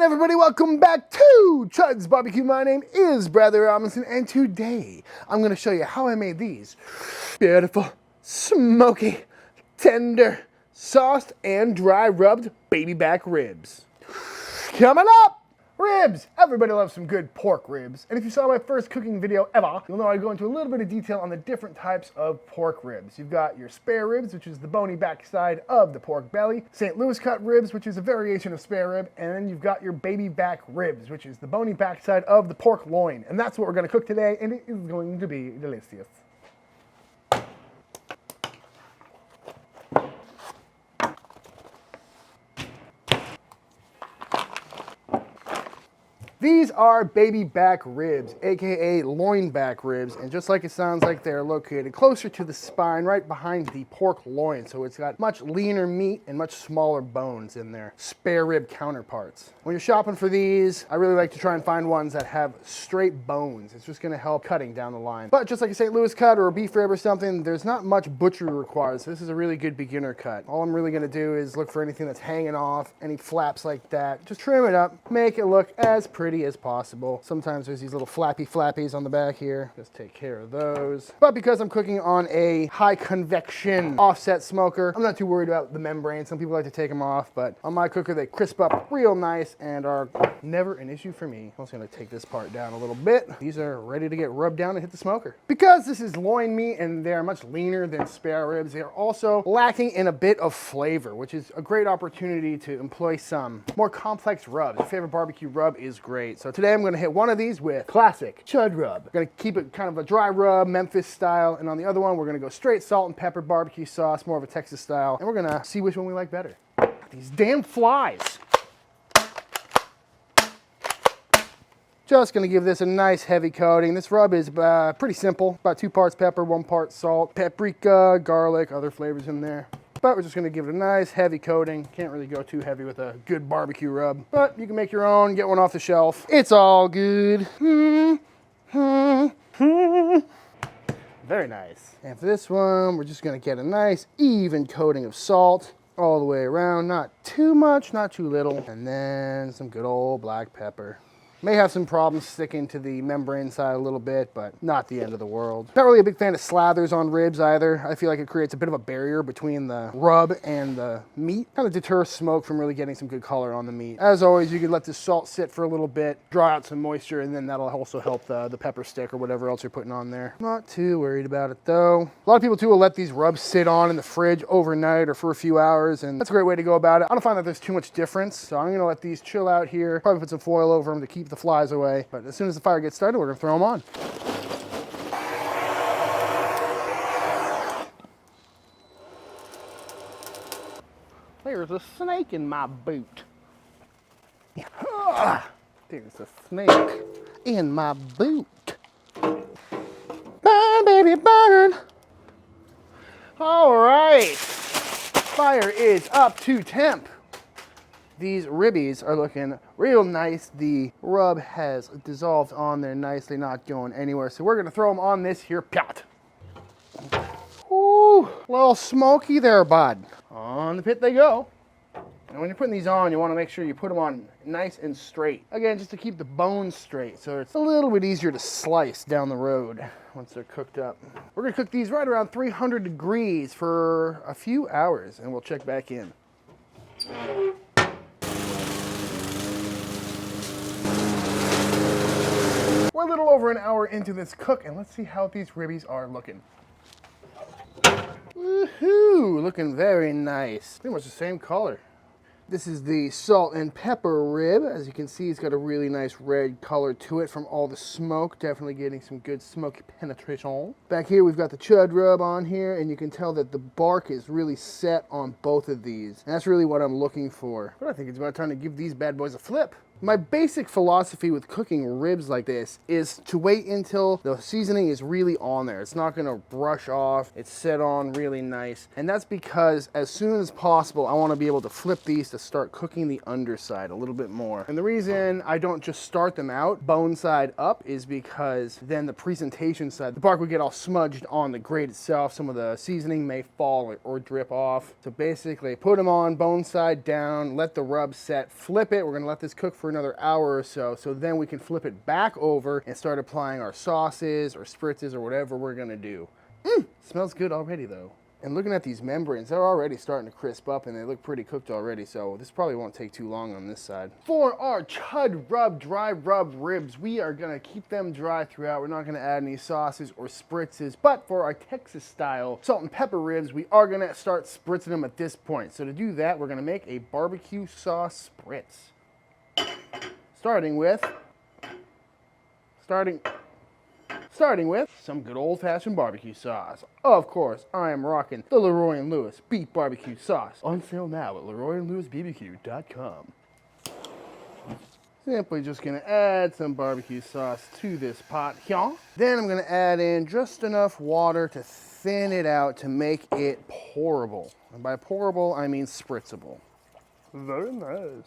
on, everybody, welcome back to Chuds BBQ. My name is Brother Robinson, and today I'm going to show you how I made these beautiful, smoky, tender, sauced, and dry rubbed baby back ribs. Coming up! Ribs! Everybody loves some good pork ribs. And if you saw my first cooking video ever, you'll know I go into a little bit of detail on the different types of pork ribs. You've got your spare ribs, which is the bony backside of the pork belly, St. Louis cut ribs, which is a variation of spare rib, and then you've got your baby back ribs, which is the bony backside of the pork loin. And that's what we're going to cook today, and it is going to be delicious. These are baby back ribs, aka loin back ribs, and just like it sounds like, they're located closer to the spine, right behind the pork loin, so it's got much leaner meat and much smaller bones in their spare rib counterparts. When you're shopping for these, I really like to try and find ones that have straight bones. It's just going to help cutting down the line. But just like a St. Louis cut or a beef rib or something, there's not much butchery required, so this is a really good beginner cut. All I'm really going to do is look for anything that's hanging off, any flaps like that. Just trim it up, make it look as pretty as possible. Sometimes there's these little flappies on the back here. Just take care of those. But because I'm cooking on a high convection offset smoker, I'm not too worried about the membrane. Some people like to take them off, but on my cooker they crisp up real nice and are never an issue for me. I'm also going to take this part down a little bit. These are ready to get rubbed down and hit the smoker. Because this is loin meat and they're much leaner than spare ribs, they are also lacking in a bit of flavor, which is a great opportunity to employ some more complex rubs. Your favorite barbecue rub is great. So today I'm going to hit one of these with classic Chud rub. I'm going to keep it kind of a dry rub, Memphis style, and on the other one we're going to go straight salt and pepper barbecue sauce, more of a Texas style, and we're going to see which one we like better. These damn flies. Just going to give this a nice heavy coating. This rub is pretty simple, about 2 parts pepper, 1 part salt, paprika, garlic, other flavors in there. But we're just going to give it a nice heavy coating. Can't really go too heavy with a good barbecue rub. But you can make your own, get one off the shelf. It's all good. Very nice. And for this one, we're just going to get a nice even coating of salt all the way around. Not too much, not too little. And then some good old black pepper. May have some problems sticking to the membrane side a little bit, but not the end of the world. Not really a big fan of slathers on ribs either. I feel like it creates a bit of a barrier between the rub and the meat. Kind of deters smoke from really getting some good color on the meat. As always, you can let this salt sit for a little bit, draw out some moisture, and then that'll also help the pepper stick or whatever else you're putting on there. Not too worried about it though. A lot of people too will let these rubs sit on in the fridge overnight or for a few hours, and that's a great way to go about it. I don't find that there's too much difference, so I'm gonna let these chill out here. Probably put some foil over them to keep the flies away, but as soon as the fire gets started, we're gonna throw them on. There's a snake in my boot. There's a snake in my boot. Burn, baby, burn. All right, fire is up to temp. These ribbies are looking real nice. The rub has dissolved on there nicely, not going anywhere. So we're gonna throw them on this here pot. Ooh, a little smoky there, bud. On the pit they go. And when you're putting these on, you wanna make sure you put them on nice and straight. Again, just to keep the bones straight, so it's a little bit easier to slice down the road once they're cooked up. We're gonna cook these right around 300 degrees for a few hours, and we'll check back in. We're a little over an hour into this cook, and let's see how these ribbies are looking. Woohoo! Looking very nice. Pretty much the same color. This is the salt and pepper rib. As you can see, it's got a really nice red color to it from all the smoke. Definitely getting some good smoky penetration. Back here, we've got the Chud rub on here, and you can tell that the bark is really set on both of these. And that's really what I'm looking for. But I think it's about time to give these bad boys a flip. My basic philosophy with cooking ribs like this is to wait until the seasoning is really on there. It's not gonna brush off. It's set on really nice. And that's because as soon as possible, I wanna be able to flip these to start cooking the underside a little bit more. And the reason I don't just start them out bone side up is because then the presentation side, the bark would get all smudged on the grate itself. Some of the seasoning may fall or drip off. So basically put them on bone side down, let the rub set, flip it. We're gonna let this cook for for another hour or so, so then we can flip it back over and start applying our sauces or spritzes or whatever we're gonna do. Smells good already though. And looking at these membranes, they're already starting to crisp up and they look pretty cooked already, so this probably won't take too long on this side. For our Chud Rub dry rub ribs, we are gonna keep them dry throughout. We're not gonna add any sauces or spritzes, but for our Texas style salt and pepper ribs, we are gonna start spritzing them at this point. So to do that, we're gonna make a barbecue sauce spritz. Starting with some good old-fashioned barbecue sauce. Of course, I am rocking the Leroy & Lewis Beef Barbecue Sauce. On sale now at LeroyandLewisBBQ.com. Simply just gonna add some barbecue sauce to this pot here. Then I'm gonna add in just enough water to thin it out to make it pourable. And by pourable, I mean spritzable. Very nice.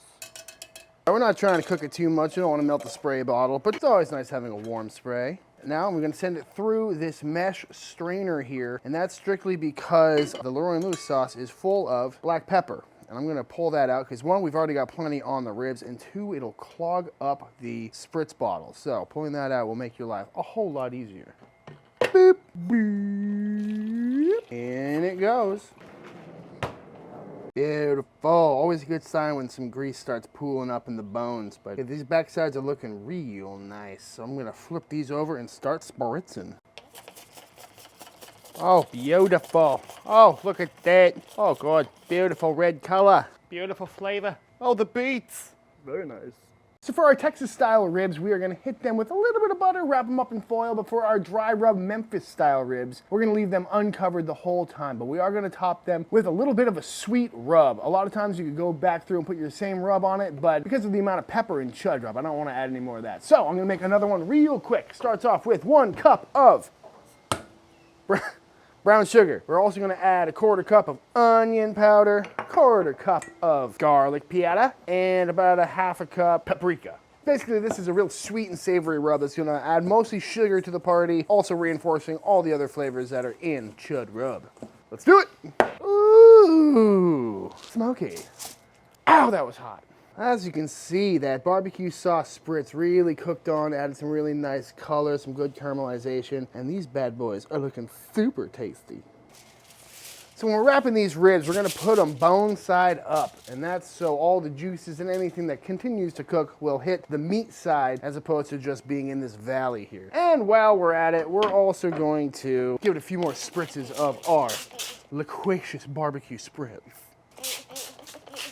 We're not trying to cook it too much. You don't want to melt the spray bottle, but it's always nice having a warm spray. Now we're going to send it through this mesh strainer here, and that's strictly because the Leroy & Lewis sauce is full of black pepper. And I'm going to pull that out because one, we've already got plenty on the ribs, and two, it'll clog up the spritz bottle. So pulling that out will make your life a whole lot easier. Boop, boop. In it goes. Beautiful. Always a good sign when some grease starts pooling up in the bones. But these backsides are looking real nice. So I'm going to flip these over and start spritzing. Oh, beautiful. Oh, look at that. Oh, God. Beautiful red color. Beautiful flavor. Oh, the beets. Very nice. So for our Texas style ribs, we are gonna hit them with a little bit of butter, wrap them up in foil, but for our dry rub Memphis style ribs, we're gonna leave them uncovered the whole time, but we are gonna top them with a little bit of a sweet rub. A lot of times you could go back through and put your same rub on it, but because of the amount of pepper in Chud Rub, I don't wanna add any more of that. So I'm gonna make another one real quick. Starts off with 1 cup of brown sugar. We're also gonna add a 1/4 cup of onion powder, 1/4 cup of garlic piata, and about a 1/2 cup paprika. Basically, this is a real sweet and savory rub that's gonna add mostly sugar to the party, also reinforcing all the other flavors that are in Chud Rub. Let's do it! Ooh, smoky. Ow, that was hot. As you can see, that barbecue sauce spritz really cooked on, added some really nice color, some good caramelization, and these bad boys are looking super tasty. So when we're wrapping these ribs, we're gonna put them bone side up, and that's so all the juices and anything that continues to cook will hit the meat side as opposed to just being in this valley here. And while we're at it, we're also going to give it a few more spritzes of our loquacious barbecue spritz.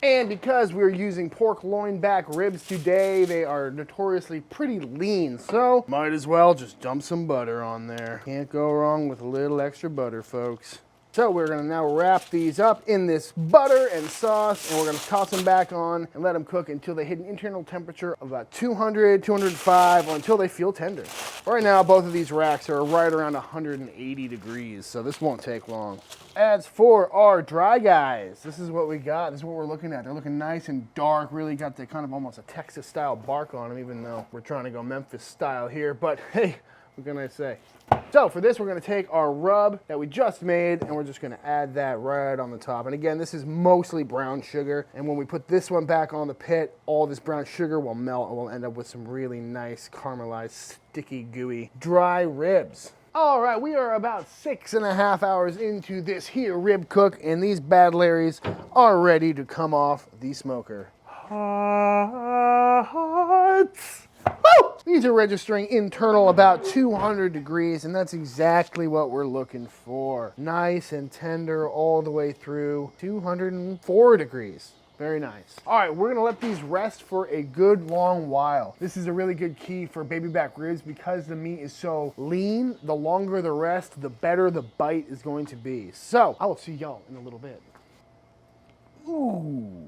And because we're using pork loin back ribs today, they are notoriously pretty lean, so might as well just dump some butter on there. Can't go wrong with a little extra butter, folks. So we're gonna now wrap these up in this butter and sauce, and we're gonna toss them back on and let them cook until they hit an internal temperature of about 200, 205, or until they feel tender. Right now, both of these racks are right around 180 degrees, so this won't take long. As for our dry guys, this is what we got. This is what we're looking at. They're looking nice and dark, really got the kind of almost a Texas style bark on them, even though we're trying to go Memphis style here, but hey, what can I say? So for this, we're gonna take our rub that we just made and we're just gonna add that right on the top. And again, this is mostly brown sugar. And when we put this one back on the pit, all this brown sugar will melt and we'll end up with some really nice caramelized, sticky, gooey, dry ribs. All right, we are about 6.5 hours into this here rib cook, and these bad Larrys are ready to come off the smoker. Hot. Woo! These are registering internal about 200 degrees, and that's exactly what we're looking for. Nice and tender all the way through 204 degrees. Very nice. All right, we're gonna let these rest for a good long while. This is a really good key for baby back ribs because the meat is so lean. The longer the rest, the better the bite is going to be. So I will see y'all in a little bit. Ooh.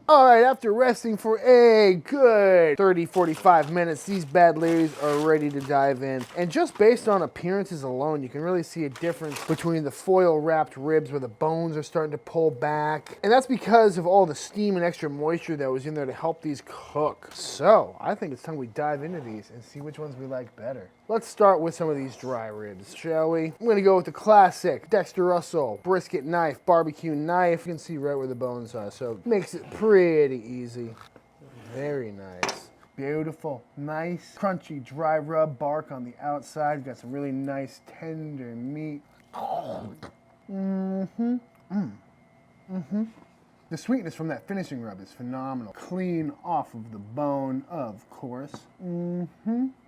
All right, after resting for a good 30, 45 minutes, these bad Larrys are ready to dive in. And just based on appearances alone, you can really see a difference between the foil wrapped ribs where the bones are starting to pull back. And that's because of all the steam and extra moisture that was in there to help these cook. So I think it's time we dive into these and see which ones we like better. Let's start with some of these dry ribs, shall we? I'm gonna go with the classic Dexter Russell brisket knife, barbecue knife. You can see right where the bones are, so it makes it pretty easy. Very nice. Beautiful, nice, crunchy, dry rub bark on the outside. Got some really nice, tender meat. The sweetness from that finishing rub is phenomenal. Clean off of the bone, of course. And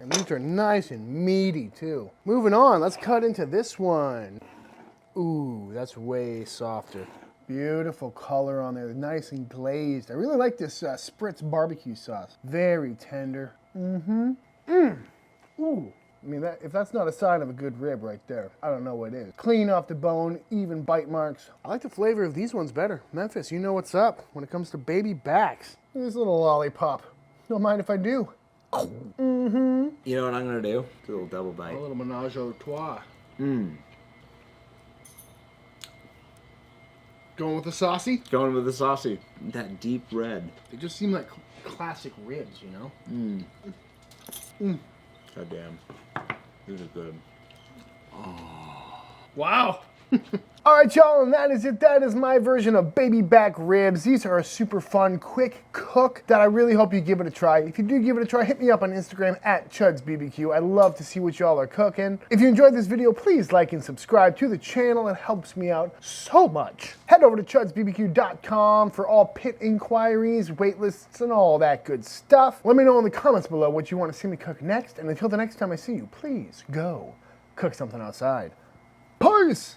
these are nice and meaty, too. Moving on, let's cut into this one. Ooh, that's way softer. Beautiful color on there, nice and glazed. I really like this Spritz barbecue sauce. Very tender. Ooh. I mean, if that's not a sign of a good rib right there, I don't know what is. Clean off the bone, even bite marks. I like the flavor of these ones better. Memphis, you know what's up when it comes to baby backs. This little lollipop. Don't mind if I do. You know what I'm gonna do? Do a little double bite. A little menage a trois. Going with the saucy? Going with the saucy. That deep red. They just seem like classic ribs, you know? God damn. These are good. Wow. All right, y'all, and that is it. That is my version of baby back ribs. These are a super fun, quick cook that I really hope you give it a try. If you do give it a try, hit me up on Instagram at ChudsBBQ. I love to see what y'all are cooking. If you enjoyed this video, please like and subscribe to the channel. It helps me out so much. Head over to ChudsBBQ.com for all pit inquiries, wait lists, and all that good stuff. Let me know in the comments below what you want to see me cook next. And until the next time I see you, please go cook something outside. Peace!